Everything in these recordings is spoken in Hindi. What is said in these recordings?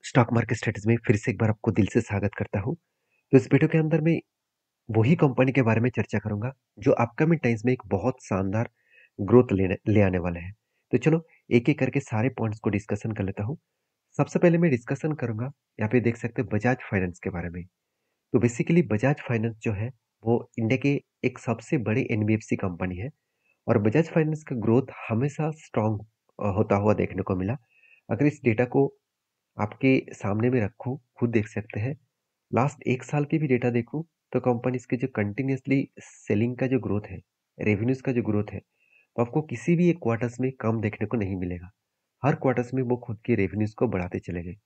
स्टॉक मार्केट स्ट्रेटजी में फिर से एक बार आपको दिल से स्वागत करता हूँ। तो इस वीडियो के अंदर मैं वही कंपनी के बारे में चर्चा करूँगा, जो अपकमिंग टाइम्स में एक बहुत शानदार ग्रोथ ले आने वाला है। तो चलो एक-एक करके सारे पॉइंट्स को डिस्कशन कर लेता हूँ। सबसे पहले मैं डिस्कशन करूँगा, यहाँ पे देख सकते हैं बजाज फाइनेंस के बारे में। तो बेसिकली बजाज फाइनेंस जो है, वो इंडिया के एक सबसे बड़ी एनबीएफसी कंपनी है और बजाज फाइनेंस का ग्रोथ हमेशा स्ट्रॉन्ग होता हुआ देखने को मिला। अगर इस डेटा को आपके सामने में रखूँ, खुद देख सकते हैं। लास्ट 1 साल की भी डेटा देखूँ, तो कंपनीज़ के जो कंटिन्यूअसली सेलिंग का जो ग्रोथ है, रेवेन्यूज़ का जो ग्रोथ है, तो आपको किसी भी एक क्वार्टर्स में कम देखने को नहीं मिलेगा। हर क्वार्टर्स में वो खुद की रेवेन्यूज़ को बढ़ाते चले गए।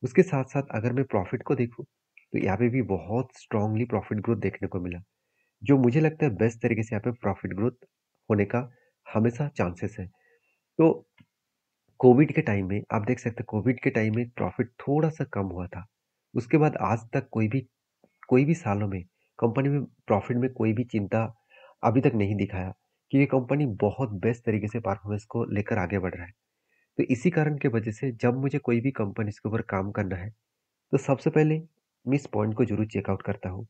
उसके साथ-साथ अगर मैं प्रॉफिट को देखूँ, तो यहाँ पे भी बहुत स्ट्रांगली प्रॉफिट ग्रोथ देखने को मिला, जो मुझे लगता है बेस्ट तरीके से यहाँ पे प्रॉफिट ग्रोथ होने का हमेशा चांसेस है। तो कोविड के टाइम में आप देख सकते हैं कोविड के टाइम में प्रॉफिट थोड़ा-सा कम हुआ था। उसके बाद आज तक कोई भी सालों में कंपनी में प्रॉफिट में कोई भी चिंता अभी तक नहीं दिखाया कि ये कंपनी बहुत बेस्ट तरीके से परफॉर्मेंस को लेकर आगे बढ़ रहा है। तो इसी कारण की वजह से जब मुझे कोई भी कंपनी इसके ऊपर काम करना है, तो सबसे पहले मैं इस पॉइंट को ज़रूर चेक आउट करता हूँ।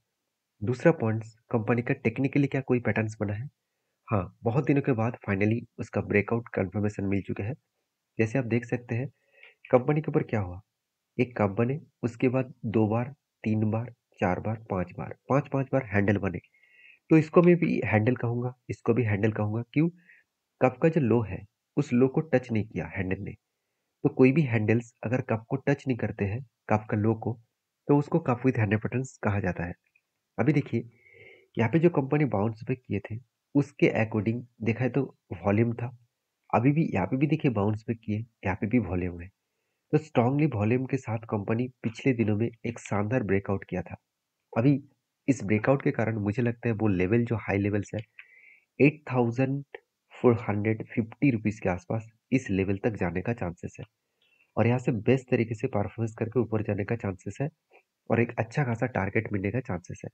दूसरा पॉइंट कंपनी का टेक्निकली क्या कोई पैटर्न्स बना है? हाँ, बहुत दिनों के बाद फाइनली उसका ब्रेकआउट कन्फर्मेशन मिल चुके हैं। जैसे आप देख सकते हैं कंपनी के ऊपर क्या हुआ? एक कप बने, उसके बाद 2 बार, 3 बार, 4 बार, 5 बार, 5-5 बार हैंडल बने। तो इसको मैं भी हैंडल कहूँगा, इसको भी हैंडल कहूँगा। क्यों? कप का जो लो है, उस लो को टच नहीं किया हैंडल ने। तो कोई भी हैंडल्स अगर कप को टच नहीं करते हैं, कप का लो को, तो उसको कप विथ हैंडल पैटर्न्स कहा जाता है। अभी देखिए, यहाँ पे जो कंपनी बाउंस बैक किए थे, उसके अकॉर्डिंग देखा है तो वॉल्यूम था। अभी भी यहाँ पे भी देखिए बाउंस बैक किए, यहाँ पे भी वॉल्यूम है। तो स्ट्रांगली वॉल्यूम के साथ कंपनी पिछले दिनों में एक शानदार ब्रेकआउट किया था। अभी इस ब्रेकआउट के कारण मुझे लगता है वो लेवल जो हाई लेवल्स है 8450 रुपीज के आसपास इस लेवल तक जाने का चांसेस है और यहाँ से बेस्ट तरीके से परफॉर्मेंस करके ऊपर जाने का चांसेस है और एक अच्छा खासा टारगेट मिलने का चांसेस है।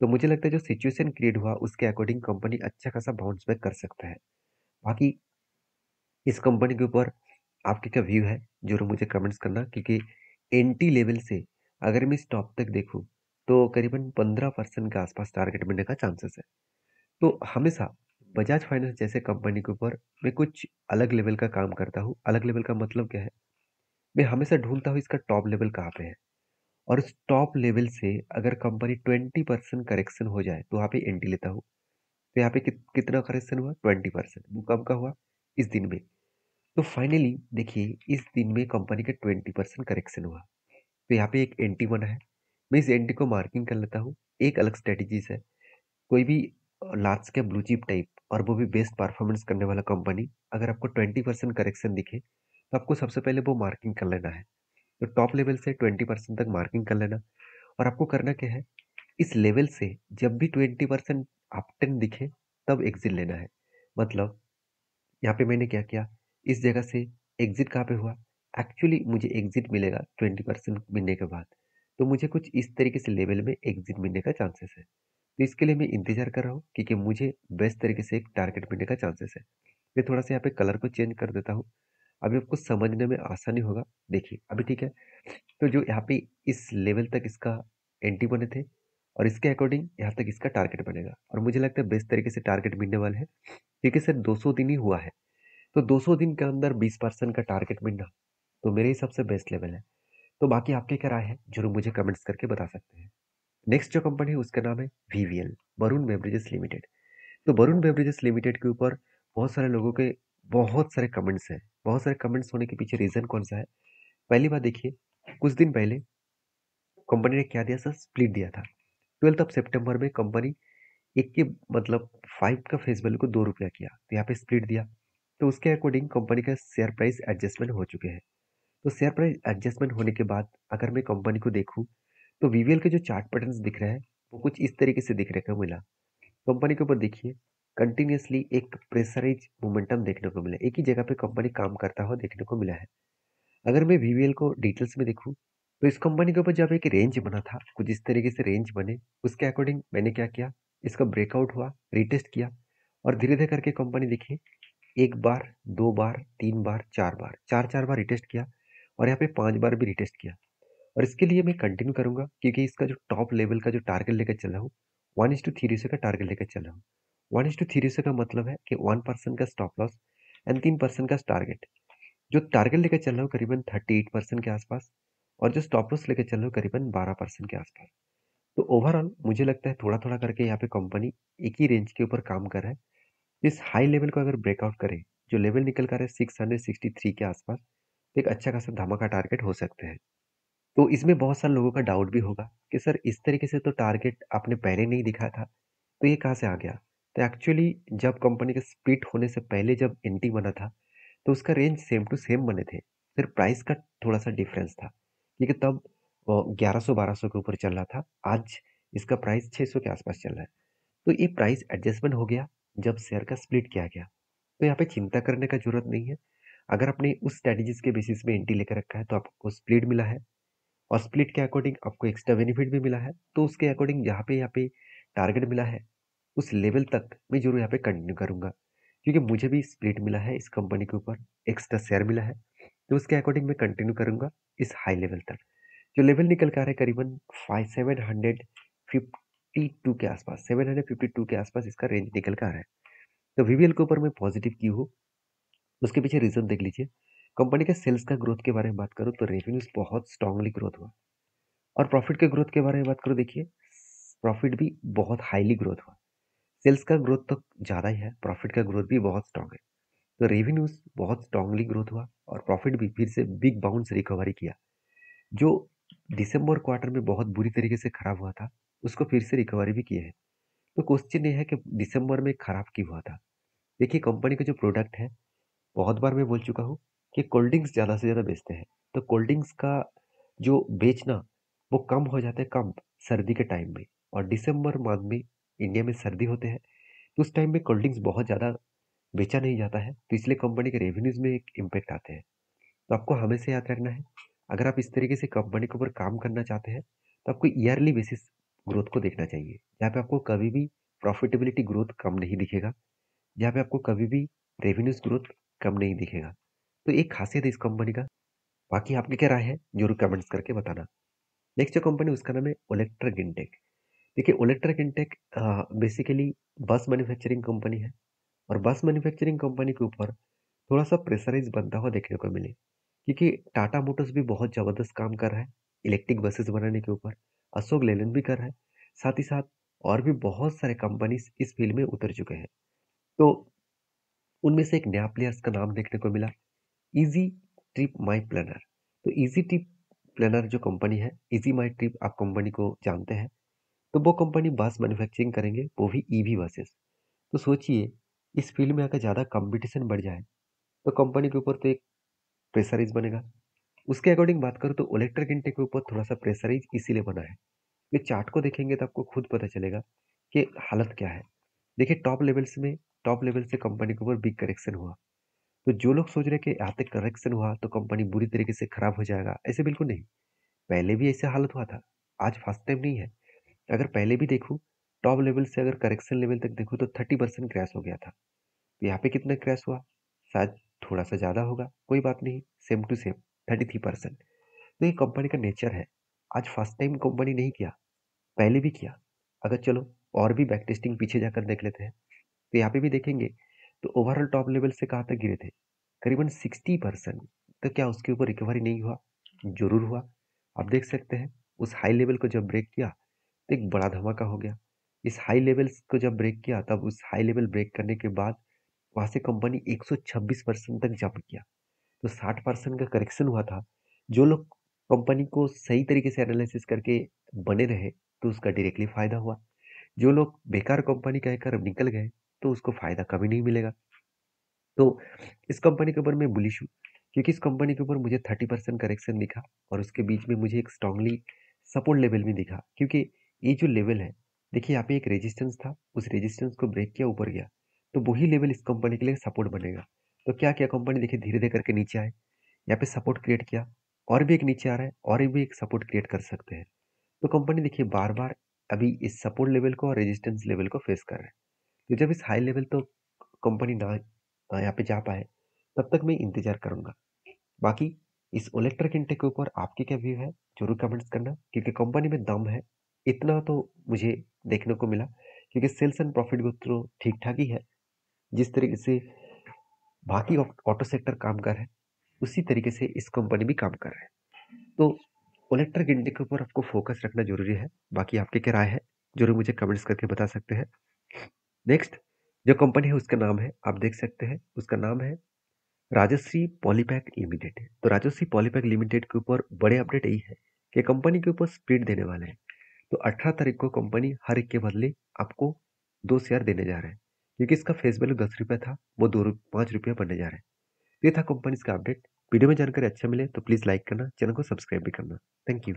तो मुझे लगता है जो सिचुएशन क्रिएट हुआ उसके अकॉर्डिंग कंपनी अच्छा खासा बाउंस बैक कर सकता है। बाकी इस कंपनी के ऊपर आपके क्या व्यू है जरूर मुझे कमेंट्स करना, क्योंकि एंटी लेवल से अगर मैं स्टॉप तक देखूं तो करीबन 15% के आसपास टारगेट मिलने का चांसेस है। तो हमेशा बजाज फाइनेंस जैसे कंपनी के ऊपर मैं कुछ अलग लेवल का काम करता हूँ। अलग लेवल का मतलब क्या है? मैं हमेशा ढूंढता हूँ इसका टॉप लेवल कहाँ पे है और इस टॉप लेवल से अगर कंपनी 20% करेक्शन हो जाए तो वहाँ पे एंट्री लेता हूँ। तो यहाँ पे कितना करेक्शन हुआ? 20%। वो कब का हुआ? इस दिन में। तो फाइनली देखिए इस दिन में कंपनी का 20% करेक्शन हुआ। तो यहाँ पे एक एंटी बना है। मैं इस एंटी को मार्किंग कर लेता हूँ। एक अलग स्ट्रेटेजीज है। कोई भी large cap blue chip type और वो भी बेस्ट परफॉर्मेंस करने वाला कंपनी अगर आपको 20% करेक्शन दिखे तो आपको सबसे पहले वो मार्किंग कर लेना है। तो टॉप लेवल से 20% तक मार्किंग कर लेना और आपको करना क्या है? इस लेवल से जब भी 20% अपट्रेंड दिखे तब एग्जिट लेना है। मतलब यहाँ पे मैंने क्या किया? इस जगह से एग्जिट कहाँ पे हुआ? एक्चुअली मुझे एग्जिट मिलेगा 20% मिलने के बाद। तो मुझे कुछ इस तरीके से लेवल में एग्जिट मिलने का चांसेस है। तो इसके लिए मैं इंतजार कर रहा हूँ क्योंकि मुझे बेस्ट तरीके से एक टारगेट मिलने का चांसेस है। मैं थोड़ा सा यहाँ पे कलर को चेंज कर देता हूँ। अभी आपको समझने में आसानी होगा। देखिए अभी ठीक है। तो जो यहाँ पे इस लेवल तक इसका एंट्री बने थे और इसके अकॉर्डिंग यहाँ तक इसका टारगेट बनेगा और मुझे लगता है बेस्ट तरीके से टारगेट मिलने वाला है क्योंकि सर 200 दिन ही हुआ है। तो 200 दिन के अंदर 20% का टारगेट मिलना तो मेरे हिसाब से बेस्ट लेवल है। तो बाकी आपकी क्या राय है जरूर मुझे कमेंट्स करके बता सकते हैं। नेक्स्ट जो कंपनी है उसका नाम है वीवीएल, वरुण बेवरेजेस लिमिटेड। तो वरुण बेवरेजेस लिमिटेड के ऊपर बहुत सारे लोगों के बहुत सारे कमेंट्स हैं। बहुत सारे कमेंट्स होने के पीछे रीजन कौन सा है? पहली बात देखिए, कुछ दिन पहले कंपनी ने क्या दिया सर? स्प्लिट दिया था। 12 ऑफ सितंबर में कंपनी एक के मतलब 5 का फेस वैल्यू को 2 रुपया किया, तो यहाँ पे स्प्लिट दिया। तो उसके अकॉर्डिंग कंपनी का शेयर प्राइस एडजस्टमेंट हो चुके हैं। तो शेयर प्राइस एडजस्टमेंट होने के बाद अगर मैं कंपनी को देखूं तो वीवीएल के जो चार्ट पैटर्न्स दिख रहे हैं वो कुछ इस तरीके से दिख रहे हैं मिला। कंपनी के ऊपर देखिए कंटिन्यूअसली एक प्रेशराइज मोमेंटम देखने को मिला, एक ही जगह पे कंपनी काम करता हुआ देखने को मिला है। अगर मैं वीवीएल को डिटेल्स में देखूं तो इस कंपनी के ऊपर जब एक रेंज बना था, कुछ इस तरीके से रेंज बने, उसके अकॉर्डिंग मैंने क्या किया? इसका ब्रेकआउट हुआ, रिटेस्ट किया और धीरे धीरे करके कंपनी देखिए 1 बार, 2 बार, 3 बार, 4 बार, 4-4 बार रिटेस्ट किया और यहाँ पे 5 बार भी रिटेस्ट किया। और इसके लिए मैं कंटिन्यू करूंगा क्योंकि इसका जो टॉप लेवल का जो टारगेट लेकर चल रहा हूँ 1:3 रेशियो का टारगेट लेकर चल रहा हूँ। 1:3 रेशियो का मतलब है कि 1% का स्टॉप लॉस एंड 3% का टारगेट। जो टारगेट लेकर चल रहा हूँ करीबन 38% के आसपास, और जो स्टॉप लॉस लेकर चल रहा हूँ करीबन 12% के आसपास। तो ओवरऑल मुझे लगता है थोड़ा थोड़ा करके यहाँ पे कंपनी एक ही रेंज के ऊपर काम कर रहा है। इस हाई लेवल को अगर ब्रेकआउट करे, जो लेवल निकल कर है 663 के आसपास, तो एक अच्छा खासा धमाका टारगेट हो सकते हैं। तो इसमें बहुत सारे लोगों का डाउट भी होगा कि सर इस तरीके से तो टारगेट आपने पहले नहीं दिखा था, तो ये कहाँ से आ गया? तो एक्चुअली जब कंपनी का स्प्लिट होने से पहले जब एनटी बना था, तो उसका रेंज सेम टू सेम बने थे। फिर प्राइस का थोड़ा सा डिफरेंस था, क्योंकि तब 1100-1200 के ऊपर चल रहा था। आज इसका प्राइस 600 के आसपास चल रहा है। तो ये प्राइस एडजस्टमेंट हो गया जब शेयर का स्प्लिट किया गया। तो यहाँ पे चिंता करने का जरूरत नहीं है। अगर आपने उस स्ट्रेटेजीज के बेसिस में एंट्री लेकर रखा है तो आपको स्प्लिट मिला है, और स्प्लिट के अकॉर्डिंग आपको एक्स्ट्रा बेनिफिट भी मिला है। तो उसके अकॉर्डिंग यहाँ पे टारगेट मिला है, उस लेवल तक मैं जरूर यहाँ पे कंटिन्यू करूंगा, क्योंकि मुझे भी स्प्लिट मिला है इस कंपनी के ऊपर, एक्स्ट्रा शेयर मिला है। तो उसके अकॉर्डिंग मैं कंटिन्यू करूंगा इस हाई लेवल तक। जो लेवल निकल कर आ रहा है करीबन 752 के आसपास, 752 के आसपास इसका रेंज निकल कर आ रहा है। तो वीवीएल के ऊपर मैं पॉजिटिव क्यों हूँ, उसके पीछे रीजन देख लीजिए। कंपनी के सेल्स का ग्रोथ के बारे में बात करूँ तो रेवेन्यूज बहुत स्ट्रांगली ग्रोथ हुआ, और प्रॉफिट के ग्रोथ के बारे में बात करूँ, देखिए प्रॉफिट भी बहुत हाईली ग्रोथ हुआ। सेल्स का ग्रोथ तो ज़्यादा ही है, प्रॉफिट का ग्रोथ भी बहुत स्ट्रांग है। तो रेवेन्यूज बहुत स्ट्रांगली ग्रोथ हुआ, और प्रॉफिट भी फिर से बिग बाउंस रिकवरी किया। जो दिसंबर क्वार्टर में बहुत बुरी तरीके से खराब हुआ था, उसको फिर से रिकवरी भी किए हैं। तो क्वेश्चन ये है कि दिसंबर में खराब क्यों हुआ था? देखिए कंपनी का जो प्रोडक्ट है, बहुत बार मैं बोल चुका हूँ कि कोल्ड ड्रिंक्स ज़्यादा से ज़्यादा बेचते हैं। तो कोल्ड ड्रिंक्स का जो बेचना वो कम हो जाता है, कम सर्दी के टाइम में, और दिसंबर मंथ में इंडिया में सर्दी होते हैं। तो उस टाइम में कोल्ड ड्रिंक्स बहुत ज़्यादा बेचा नहीं जाता है, तो इसलिए कंपनी के रेवेन्यूज में एक इम्पैक्ट आते हैं। तो आपको हमेशा याद रखना है, अगर आप इस तरीके से कंपनी के ऊपर काम करना चाहते हैं तो आपको ईयरली बेसिस ग्रोथ को देखना चाहिए, जहाँ पे आपको कभी भी प्रॉफिटेबिलिटी ग्रोथ कम नहीं दिखेगा, जहाँ पे आपको कभी भी रेवेन्यूज ग्रोथ कम नहीं दिखेगा। तो एक खासियत है इस कंपनी का। बाकी आपकी क्या राय है जरूर कमेंट्स करके बताना। नेक्स्ट जो कंपनी उसका नाम है ओलेक्ट्रा गिनटेक। देखिए ओलेक्ट्रा गिनटेक बेसिकली बस मैन्युफैक्चरिंग कंपनी है, और बस मैन्युफैक्चरिंग कंपनी के ऊपर थोड़ा सा प्रेशराइज बनता हुआ देखने को मिले, क्योंकि टाटा मोटर्स भी बहुत ज़बरदस्त काम कर रहा है इलेक्ट्रिक बसेस बनाने के ऊपर, अशोक लेलैंड भी कर रहा है, साथ ही साथ और भी बहुत सारे कंपनीज इस फील्ड में उतर चुके हैं। तो उनमें से एक नया प्लेयर्स का नाम देखने को मिला, इजी ट्रिप माई प्लानर। तो इजी ट्रिप प्लानर जो कंपनी है, इजी माई ट्रिप, आप कंपनी को जानते हैं। तो वो कंपनी बस मैन्युफैक्चरिंग करेंगे, वो भी ईवी बसेस। तो सोचिए इस फील्ड में अगर ज़्यादा कंपटीशन बढ़ जाए तो कंपनी के ऊपर तो एक प्रेशराइज बनेगा। उसके अकॉर्डिंग बात करूँ तो इलेक्ट्रिक इंटेक के ऊपर थोड़ा सा प्रेशराइज इसीलिए बना है। ये चार्ट को देखेंगे तो आपको खुद पता चलेगा कि हालत क्या है। देखिए टॉप लेवल से कंपनी के ऊपर बिग करेक्शन हुआ। तो जो लोग सोच रहे हैं कि यहाँ तक करेक्शन हुआ तो कंपनी बुरी तरीके से खराब हो जाएगा, ऐसे बिल्कुल नहीं। पहले भी ऐसे हालत हुआ था, आज फर्स्ट टाइम नहीं है। अगर पहले भी देखूँ, टॉप लेवल से अगर करेक्शन लेवल तक देखूँ तो 30% क्रैश हो गया था। तो यहाँ पे कितना क्रैश हुआ? शायद थोड़ा सा ज़्यादा होगा, कोई बात नहीं, सेम टू सेम 33%। तो ये कंपनी का नेचर है। आज फर्स्ट टाइम कंपनी नहीं किया, पहले भी किया। अगर चलो और भी बैक टेस्टिंग पीछे जाकर देख लेते हैं, तो यहाँ पे भी देखेंगे तो ओवरऑल टॉप लेवल से कहाँ तक गिरे थे? करीबन 60%। तो क्या उसके ऊपर रिकवरी नहीं हुआ? जरूर हुआ। आप देख सकते हैं उस हाई लेवल को जब ब्रेक किया तो एक बड़ा धमाका हो गया। इस हाई लेवल्स को जब ब्रेक किया, तब उस हाई लेवल ब्रेक करने के बाद वहां से कंपनी 126% तक जंप किया। तो 60% का करेक्शन हुआ था। जो लोग कंपनी को सही तरीके से एनालिसिस करके बने रहे तो उसका डायरेक्टली फायदा हुआ। जो लोग बेकार कंपनी कहकर निकल गए तो उसको फायदा कभी नहीं मिलेगा। तो इस कंपनी के ऊपर मैं बुलिश हूँ, क्योंकि इस कंपनी के ऊपर मुझे 30% करेक्शन दिखा, और उसके बीच में मुझे एक स्ट्रांगली सपोर्ट लेवल भी दिखा, क्योंकि ये जो लेवल है, देखिए यहाँ पे एक रेजिस्टेंस था, उस रेजिस्टेंस को ब्रेक किया, ऊपर गया, तो वही लेवल इस कंपनी के लिए सपोर्ट बनेगा। तो क्या किया कंपनी, देखिए धीरे धीरे करके नीचे आए, यहाँ पे सपोर्ट क्रिएट किया, और भी एक नीचे आ रहा है, और भी एक सपोर्ट क्रिएट कर सकते हैं। तो कंपनी देखिए बार बार अभी इस सपोर्ट लेवल को और रेजिस्टेंस लेवल को फेस कर रहा है। तो जब इस हाई लेवल तो कंपनी ना यहाँ पे जा पाए, तब तक मैं इंतजार करूंगा। बाकी इस इलेक्ट्रिक इंटेक के ऊपर आपके क्या व्यू है जरूर कमेंट्स करना, क्योंकि कंपनी में दम है इतना तो मुझे देखने को मिला, क्योंकि सेल्स एंड प्रॉफिट ग्रोथ तो ठीक ठाक ही है। जिस तरीके से बाकी ऑटो सेक्टर काम कर रहा है उसी तरीके से इस कंपनी भी काम कर रहा है। तो इलेक्ट्रिक इंटेक के ऊपर आपको फोकस रखना जरूरी है। बाकी आपकी क्या राय है जरूर मुझे कमेंट्स करके बता सकते हैं। नेक्स्ट जो कंपनी है उसका नाम है, आप देख सकते हैं उसका नाम है राजश्री पॉलीपैक लिमिटेड। तो राजश्री पॉलीपैक लिमिटेड के ऊपर बड़े अपडेट यही है कि कंपनी के ऊपर स्प्लिट देने वाले हैं। तो 18 तारीख को कंपनी हर एक के बदले आपको 2 शेयर देने जा रहे हैं, क्योंकि इसका फेस वैल्यू 10 रुपये था, वो 5 रुपये बनने जा रहे हैं। ये था कंपनी का अपडेट। वीडियो में जानकारी अच्छा मिले तो प्लीज़ लाइक करना, चैनल को सब्सक्राइब भी करना। Thank you.